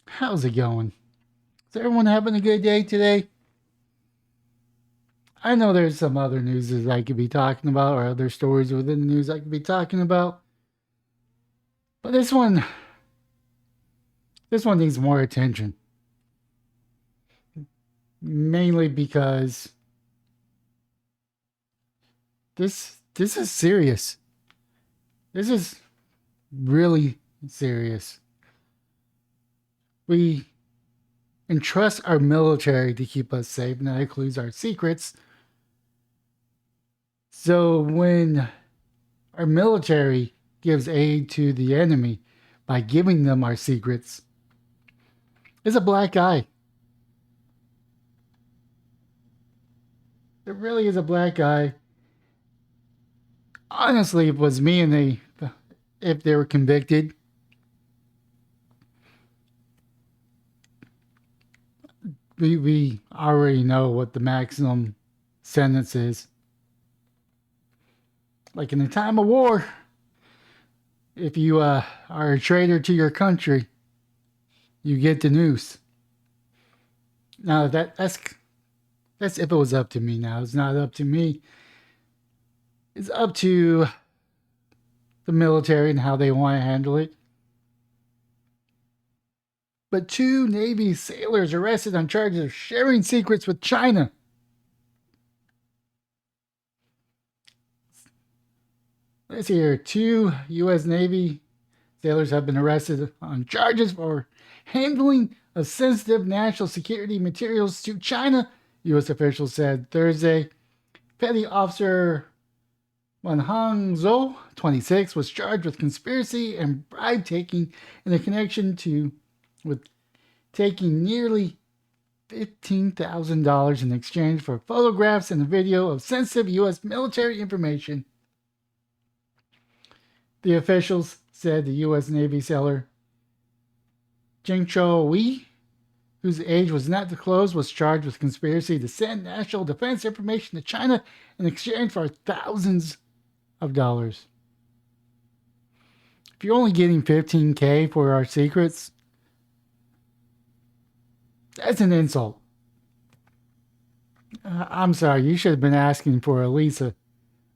How's it going? Is everyone having a good day today? I know there's some other news that I could be talking about, or other stories within the news I could be talking about, but this one needs more attention. Mainly because this is serious. This is really serious. We entrust our military to keep us safe, and that includes our secrets. So when our military gives aid to the enemy by giving them our secrets, it's a black eye. It really is a black eye. Honestly, if it was me and if they were convicted, we already know what the maximum sentence is. Like in the time of war, if you are a traitor to your country, you get the noose. Now that's if it was up to me. Now it's not up to me. It's up to the military and how they want to handle it. But two Navy sailors arrested on charges of sharing secrets with China. Let's see here. Two U.S. Navy sailors have been arrested on charges for handling of sensitive national security materials to China, U.S. officials said Thursday. Petty Officer Wan Hangzhou, 26, was charged with conspiracy and bribe taking in a connection to with taking nearly $15,000 in exchange for photographs and a video of sensitive U.S. military information. The officials said the U.S. Navy sailor Zhengchou Wei, whose age was not disclosed, was charged with conspiracy to send national defense information to China in exchange for thousands of dollars. If you're only getting $15K for our secrets, that's an insult. I'm sorry, you should have been asking for at least $1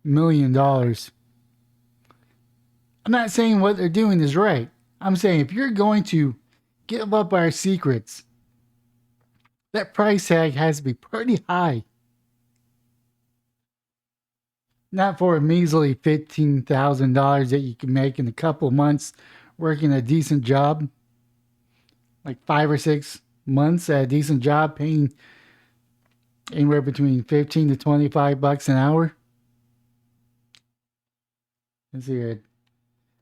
million. I'm not saying what they're doing is right. I'm saying if you're going to give up our secrets, that price tag has to be pretty high. Not for a measly $15,000 that you can make in a couple of months working a decent job, like 5 or 6 months at a decent job, paying anywhere between 15 to $25 an hour. Let's see here.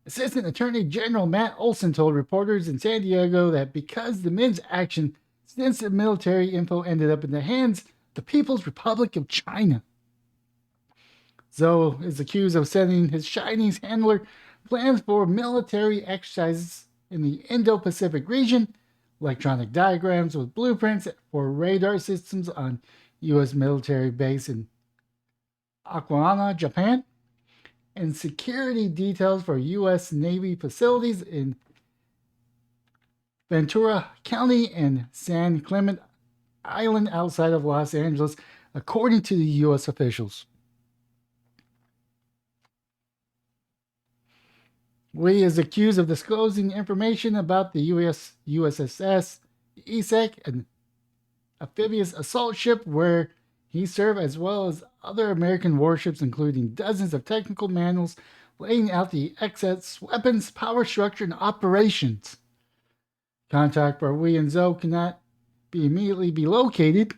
Assistant Attorney General Matt Olson told reporters in San Diego that because the men's action, sensitive military info ended up in the hands of the People's Republic of China. Zhou is accused of sending his Chinese handler plans for military exercises in the Indo-Pacific region, electronic diagrams with blueprints for radar systems on U.S. military base in Okinawa, Japan, and security details for U.S. Navy facilities in Ventura County and San Clemente Island outside of Los Angeles, according to the U.S. officials. Wei is accused of disclosing information about the USS ESEC, an amphibious assault ship where he served, as well as other American warships, including dozens of technical manuals laying out the XS weapons, power structure, and operations. Contact for Wei and Zhou cannot immediately be located.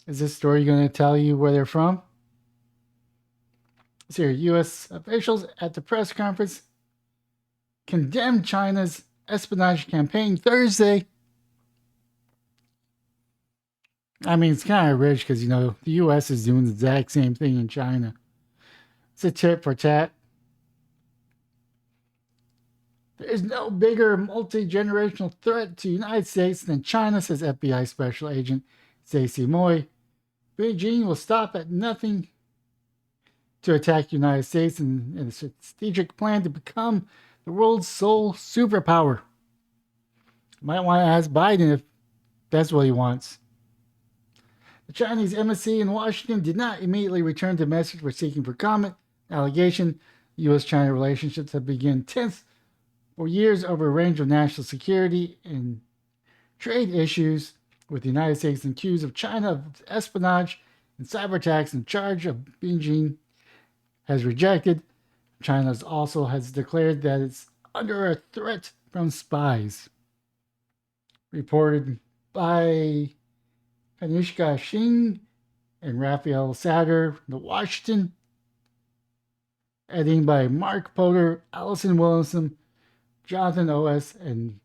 Is this story going to tell you where they're from? Here, U.S. officials at the press conference condemned China's espionage campaign Thursday. I mean, it's kind of rich because, the U.S. is doing the exact same thing in China. It's a tit for tat. There is no bigger multi-generational threat to the United States than China, says FBI Special Agent Stacey Moy. Beijing will stop at nothing to attack the United States in a strategic plan to become the world's sole superpower. Might want to ask Biden if that's what he wants. The Chinese embassy in Washington did not immediately return the message for seeking for comment. Allegation U.S.-China relationships have been tense for years over a range of national security and trade issues, with the United States accused of China of espionage and cyber attacks in charge of Beijing has rejected. China also has declared that it's under a threat from spies. Reported by Kanishka Singh and Raphael Satter, The Washington. Editing by Mark Potter, Allison Williamson, Jonathan O.S., and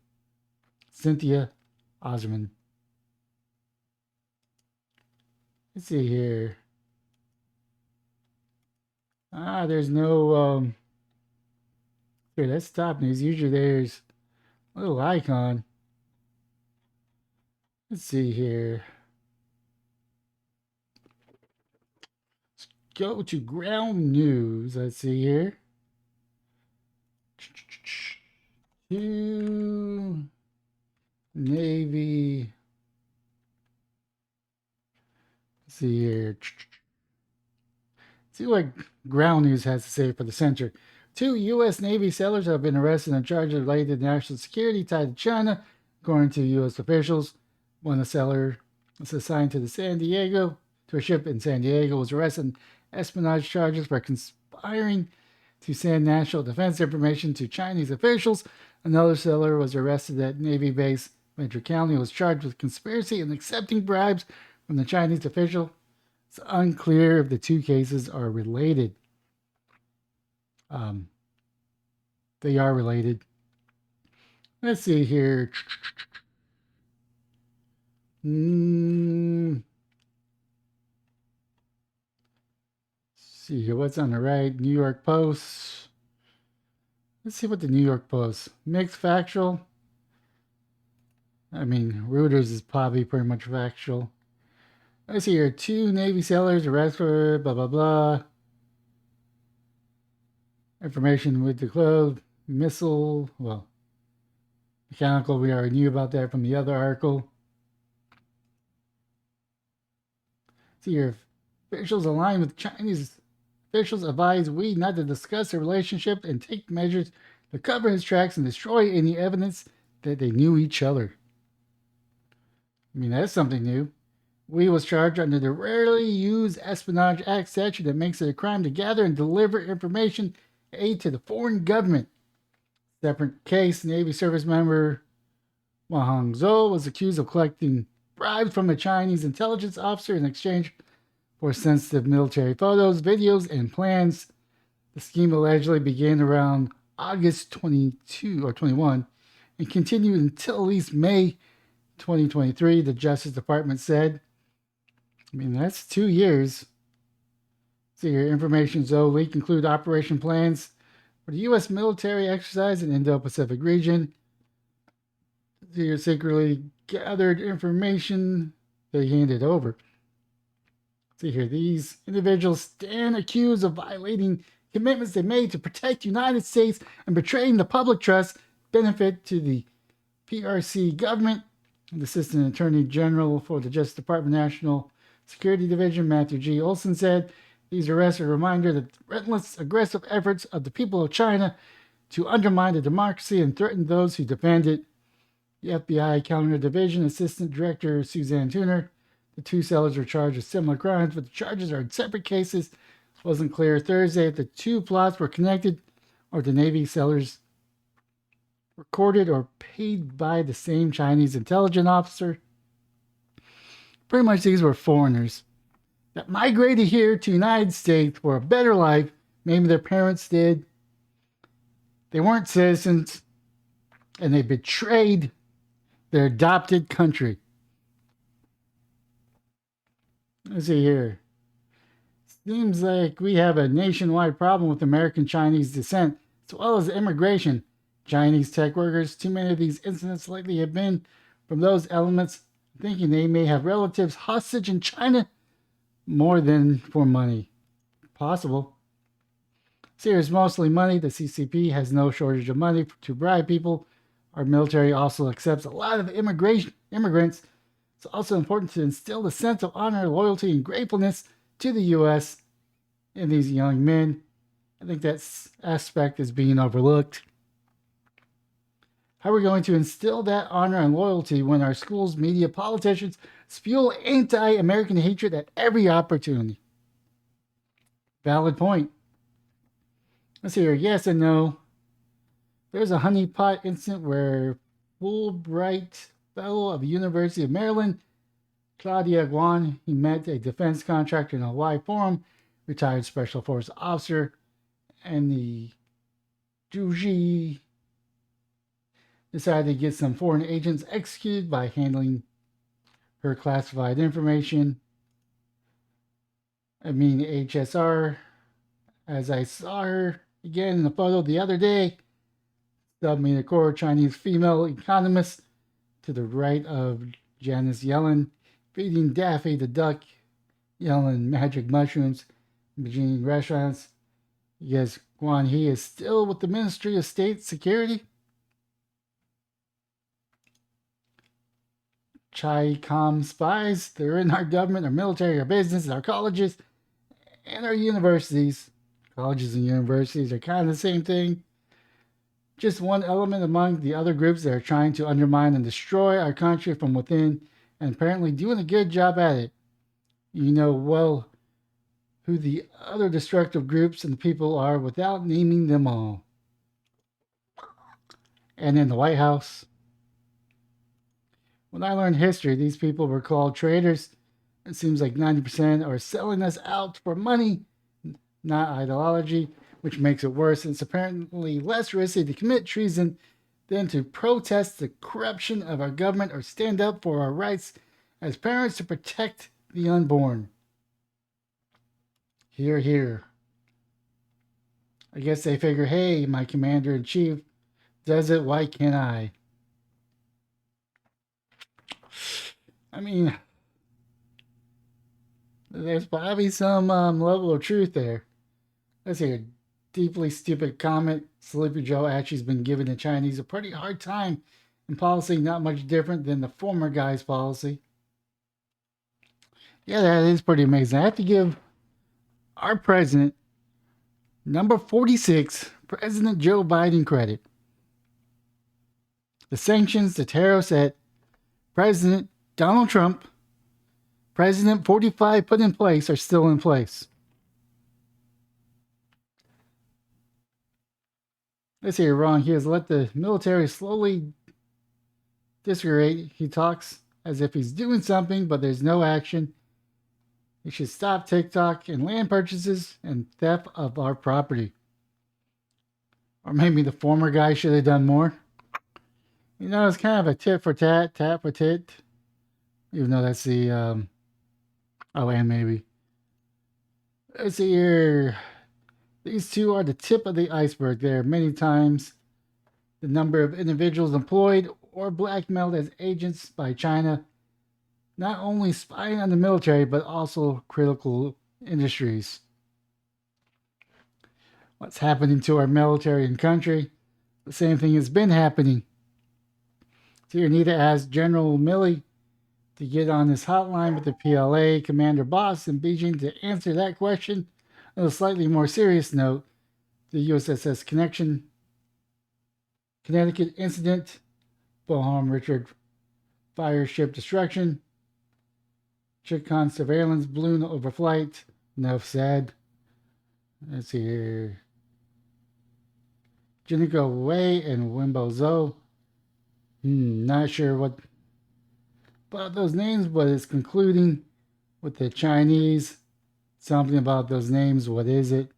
Cynthia Osman. Let's see here. There's no here, that's top news. Usually there's a little icon. Let's see here. Let's go to ground news. Let's see here. To Navy. Let's see here. See what ground news has to say for the center. 2 U.S. Navy sailors have been arrested on charges related to national security tied to China, according to U.S. officials. One sailor was assigned to a ship in San Diego, was arrested on espionage charges for conspiring to send national defense information to Chinese officials. Another sailor was arrested at Navy base Ventura County and was charged with conspiracy and accepting bribes from the Chinese official. It's unclear if the two cases are related. They are related. Let's see here. See here, what's on the right? New York Post. Let's see what the New York Post. Mixed factual. I mean, Reuters is probably pretty much factual. Let's see here. 2 Navy sailors arrested for blah, blah, blah. Information with the clothes, missile, well, mechanical, we already knew about that from the other article. See here, officials aligned with Chinese officials advise Wei not to discuss their relationship and take measures to cover his tracks and destroy any evidence that they knew each other. I mean, that's something new. Wei was charged under the Rarely Used Espionage Act statute that makes it a crime to gather and deliver information aid to the foreign government. Separate case, Navy service member Wang Zhou was accused of collecting bribes from a Chinese intelligence officer in exchange for sensitive military photos, videos, and plans. The scheme allegedly began around August 22 or 21 and continued until at least May 2023, the Justice Department said. I mean, that's 2 years. See your information zone leak include operation plans for the U.S. military exercise in Indo-Pacific region. See your secretly gathered information they handed over. See here, these individuals stand accused of violating commitments they made to protect the United States and betraying the public trust, benefit to the PRC government. The Assistant Attorney General for the Justice Department National Security Division, Matthew G. Olson, said, these arrests are a reminder that the relentless, aggressive efforts of the people of China to undermine the democracy and threaten those who defend it. The FBI Counter Division Assistant Director Suzanne Tuner, the 2 sailors were charged with similar crimes, but the charges are in separate cases. It wasn't clear Thursday if the 2 plots were connected or the Navy sailors recorded or paid by the same Chinese intelligence officer. Pretty much these were foreigners that migrated here to the United States for a better life. Maybe their parents did. They weren't citizens, and they betrayed their adopted country. Let's see here. Seems like we have a nationwide problem with American Chinese descent, as well as immigration. Chinese tech workers, too many of these incidents lately have been from those elements thinking they may have relatives hostage in China more than for money. Possible. See, it's mostly money. The CCP has no shortage of money to bribe people. Our military also accepts a lot of immigrants. It's also important to instill a sense of honor, loyalty, and gratefulness to the U.S. in these young men. I think that aspect is being overlooked. How are we going to instill that honor and loyalty when our schools, media, politicians spew anti-American hatred at every opportunity? Valid point. Let's see here. Yes and no. There's a honeypot incident where Fulbright Fellow of the University of Maryland, Claudia Guan, he met a defense contractor in a Hawaii forum, retired Special Forces officer, and the Juji decided to get some foreign agents executed by handling her classified information. I mean, HSR, as I saw her again in the photo the other day, dubbed me the core Chinese female economist to the right of Janice Yellen, feeding Daffy the duck Yellen magic mushrooms in Beijing restaurants. Yes, Guan He is still with the Ministry of State Security. Chi-Com spies, they're in our government, our military, our business, our colleges, and our universities. Colleges and universities are kind of the same thing. Just one element among the other groups that are trying to undermine and destroy our country from within, and apparently doing a good job at it. You know well who the other destructive groups and people are without naming them all. And in the White House, when I learned history, these people were called traitors. It seems like 90% are selling us out for money, not ideology, which makes it worse. It's apparently less risky to commit treason than to protest the corruption of our government or stand up for our rights as parents to protect the unborn. Hear, hear. I guess they figure, hey, my commander-in-chief does it, why can't I? I mean, there's probably some level of truth there. Let's hear. Deeply stupid comment. Sleepy Joe actually's been giving the Chinese a pretty hard time in policy, not much different than the former guy's policy. Yeah, that is pretty amazing. I have to give our president, number 46, President Joe Biden, credit. The sanctions, the tariffs that President Donald Trump, President 45 put in place are still in place. Let's say you're wrong. He has let the military slowly disarray. He talks as if he's doing something, but there's no action. He should stop TikTok and land purchases and theft of our property. Or maybe the former guy should have done more. You know, it's kind of a tit for tat, tat for tit. Even though that's the, and maybe. Let's see here. These two are the tip of the iceberg. There are many times the number of individuals employed or blackmailed as agents by China, not only spying on the military, but also critical industries. What's happening to our military and country? The same thing has been happening. So you need to ask General Milley to get on this hotline with the PLA Commander Boss in Beijing to answer that question. On a slightly more serious note, the USS Connecticut incident, Boham Richard fire ship destruction, Chitcon surveillance balloon overflight, enough said. Let's see here. Junico Wei and Wimbo Zhou. Not sure what about those names, but it's concluding with the Chinese. Something about those names. What is it?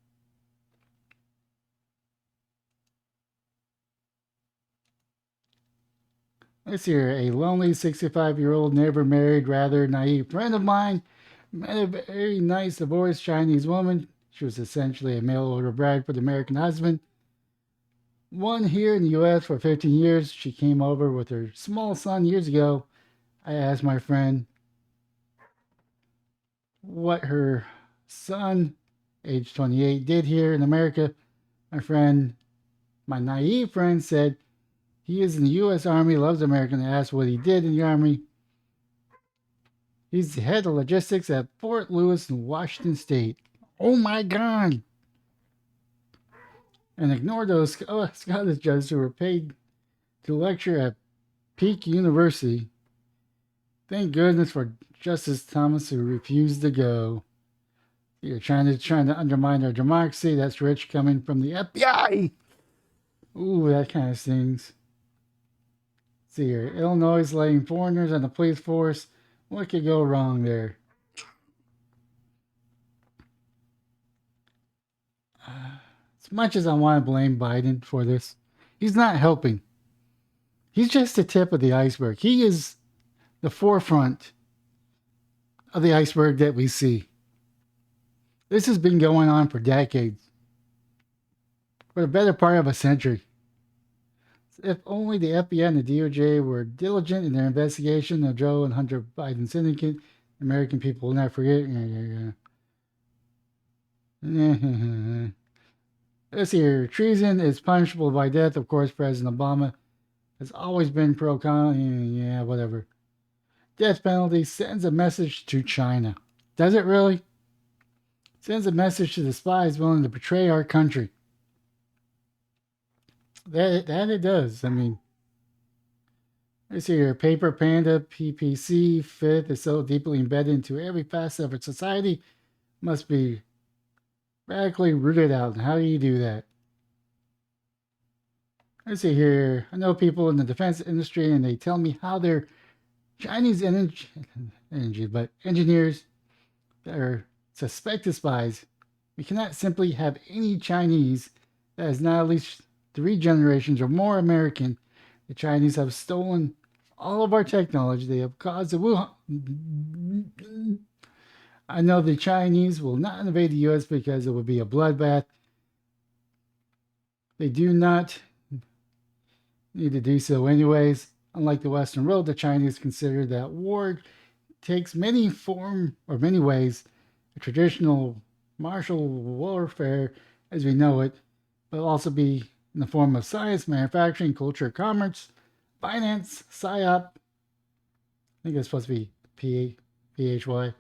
Let's see here. A lonely 65-year-old, never married, rather naive friend of mine met a very nice divorced Chinese woman. She was essentially a mail order bride for the American husband. One here in the U.S. for 15 years. She came over with her small son years ago. I asked my friend what her son, age 28, did here in America. My naive friend, said He is in the U.S. Army, loves America, and asked what he did in the Army. He's the head of logistics at Fort Lewis in Washington State. Oh my God! And ignore those Scottish judges who were paid to lecture at Peak University. Thank goodness for Justice Thomas, who refused to go. You're trying to undermine our democracy. That's rich coming from the FBI. Ooh, that kind of stings. See here, Illinois letting foreigners on the police force. What could go wrong there? As much as I want to blame Biden for this, he's not helping. He's just the tip of the iceberg. He is the forefront of the iceberg that we see. This has been going on for decades, for the better part of a century. If only the FBI and the DOJ were diligent in their investigation of Joe and Hunter Biden syndicate, American people will not forget. This here, treason is punishable by death. Of course, President Obama has always been pro-con. Yeah, whatever. Death penalty sends a message to China. Does it really? Sends a message to the spies willing to betray our country. That it does. I mean, let's see here. Paper Panda PPC fifth is so deeply embedded into every facet of our society, must be radically rooted out. And how do you do that? Let's see here. I know people in the defense industry, and they tell me how their Chinese but engineers that are suspected spies. We cannot simply have any Chinese that is not at least 3 generations or more American. The Chinese have stolen all of our technology. They have caused the Wuhan. I know the Chinese will not invade the U.S. because it would be a bloodbath. They do not need to do so anyways. Unlike the Western world, the Chinese consider that war takes many ways. A traditional martial warfare as we know it, but also be in the form of science, manufacturing, culture, commerce, finance, PSYOP. I think it's supposed to be PHY.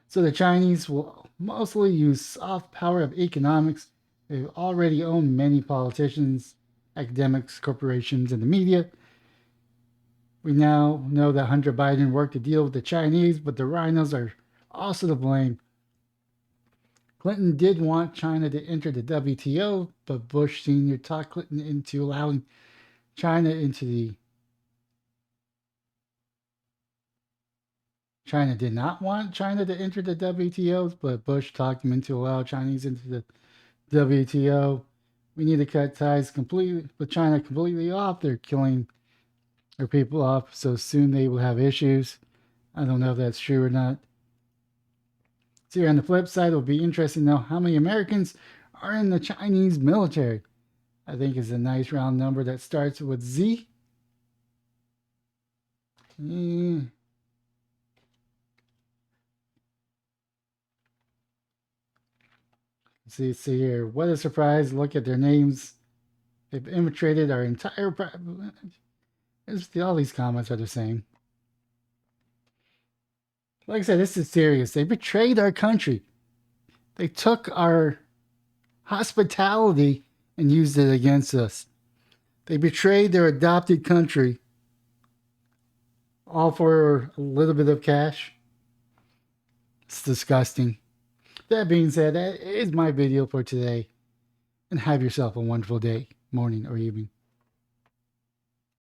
So the Chinese will mostly use soft power of economics. They already own many politicians, academics, corporations, and the media. We now know that Hunter Biden worked to deal with the Chinese, but the rhinos are also to blame. Clinton did want China to enter the WTO, but Bush Sr. talked Clinton into allowing China into the... China did not want China to enter the WTO, but Bush talked him into allowing Chinese into the WTO. We need to cut ties completely with China completely off. They're killing their people off, so soon they will have issues. I don't know if that's true or not. So here on the flip side, it'll be interesting to know how many Americans are in the Chinese military. I think it's a nice round number that starts with Z. See here. What a surprise. Look at their names. They've infiltrated our entire... all these comments are the same. Like I said, this is serious. They betrayed our country. They took our hospitality and used it against us. They betrayed their adopted country. All for a little bit of cash. It's disgusting. That being said, that is my video for today. And have yourself a wonderful day, morning, or evening.